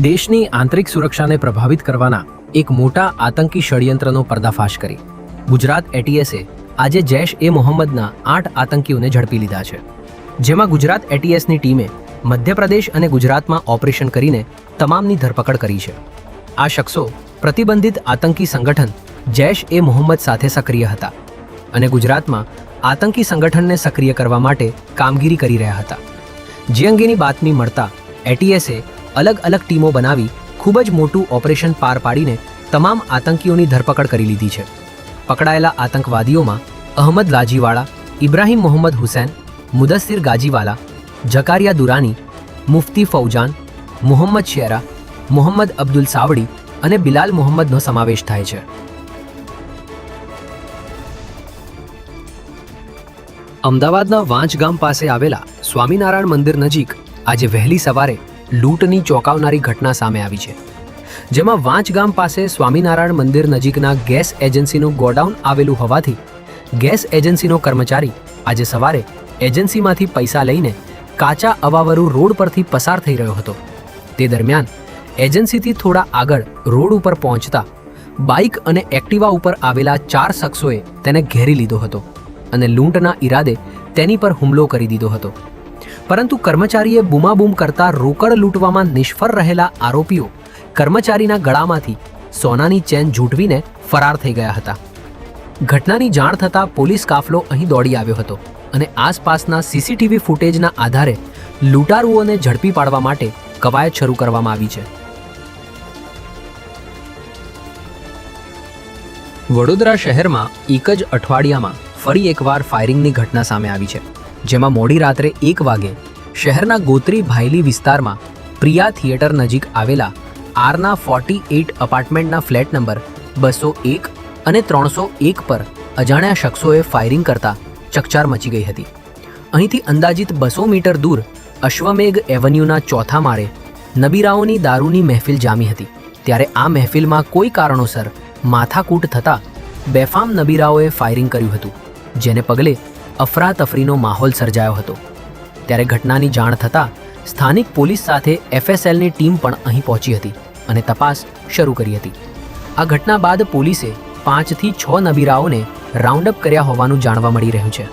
દેશની આંતરિક સુરક્ષાને પ્રભાવિત કરવાના એક મોટા આતંકી ષડયંત્રનો પર્દાફાશ કરી ગુજરાત એટીએસે આજે જૈશ એ મોહમ્મદના 8 આતંકીઓને ઝડપી લીધા છે, જેમાં ગુજરાત એટીએસની ટીમે મધ્યપ્રદેશ અને ગુજરાતમાં ઓપરેશન કરીને તમામની ધરપકડ કરી છે. આ શખ્સો પ્રતિબંધિત આતંકી સંગઠન જૈશ એ મોહમ્મદ સાથે સક્રિય હતા અને ગુજરાતમાં આતંકી સંગઠનને સક્રિય કરવા માટે કામગીરી કરી રહ્યા હતા. જે અંગેની બાતમી મળતા એટીએસે અલગ અલગ ટીમો બનાવી ખૂબ જ મોટું ઓપરેશન પાર પાડીને તમામ આતંકીઓની ધરપકડ કરી લીધી છે. પકડાયેલા આતંકવાદીઓમાં અહમદ લાજીવાળા, ઇબ્રાહિમ મોહમ્મદ હુસૈન, મુદસ્સિર ગાજીવાલા, જકારિયા દુરાની, મુફ્તી ફૌજાન, મોહમ્મદ શેરા, મોહમ્મદ અબ્દુલ સાવડી અને બિલાલ મોહમ્મદનો સમાવેશ થાય છે. અમદાવાદના વાંચ ગામ પાસે આવેલા સ્વામિનારાયણ મંદિર નજીક આજે વહેલી સવારે લૂંટની ચોંકાવનારી ઘટના સામે આવી છે, જેમાં વાંચ ગામ પાસે સ્વામિનારાયણ મંદિર નજીકના ગેસ એજન્સીનું ગોડાઉન આવેલું હોવાથી ગેસ એજન્સીનો કર્મચારી આજે સવારે એજન્સીમાંથી પૈસા લઈને કાચા અવાવરુ રોડ પરથી પસાર થઈ રહ્યો હતો. તે દરમિયાન એજન્સીથી થોડા આગળ રોડ ઉપર પહોંચતા બાઇક અને એક્ટિવા ઉપર આવેલા 4 શખ્સોએ તેને ઘેરી લીધો હતો અને લૂંટના ઈરાદે તેની પર હુમલો કરી દીધો હતો. પરંતુ કર્મચારીએ બૂમાબૂમ કરતા રોકડ લૂંટવામાં નિષ્ફળ રહેલા આરોપીઓ કર્મચારીના ગળામાંથી સોનાની ચેન ઝૂંટવીને ફરાર થઈ ગયા હતા. ઘટનાની જાણ થતાં પોલીસ કાફલો અહીં દોડી આવ્યો હતો અને આસપાસના સીસીટીવી ફૂટેજના આધારે લૂંટારુઓને ઝડપી પાડવા માટે કવાયત શરૂ કરવામાં આવી છે. વડોદરા શહેરમાં એક જ અઠવાડિયામાં ફરી એકવાર ફાયરિંગની ઘટના સામે આવી છે, જેમાં મોડી રાત્રે 1 વાગે શહેરના ગોત્રી ભાયલી વિસ્તારમાં પ્રિયા થિયેટર નજીક આવેલા આરના 48 અપાર્ટમેન્ટના ફ્લેટ નંબર 201 અને 301 પર અજાણ્યા શખ્સોએ ફાયરિંગ કરતા ચકચાર મચી ગઈ હતી. અહીંથી અંદાજિત 200 મીટર દૂર અશ્વમેઘ એવન્યુના ચોથા માળે નબીરાઓની દારૂની મહેફિલ જામી હતી. ત્યારે આ મહેફિલમાં કોઈ કારણોસર માથાકૂટ થતાં બેફામ નબીરાઓએ ફાયરિંગ કર્યું હતું, જેને પગલે અફરાતફરીનો માહોલ સર્જાયો હતો. ત્યારે ઘટનાની જાણ થતાં સ્થાનિક પોલીસ સાથે એફએસએલની ટીમ પણ અહીં પહોંચી હતી અને તપાસ શરૂ કરી હતી. આ ઘટના બાદ પોલીસે 5 થી 6 નબીરાઓને રાઉન્ડ અપ કર્યા હોવાનું જાણવા મળી રહ્યું છે.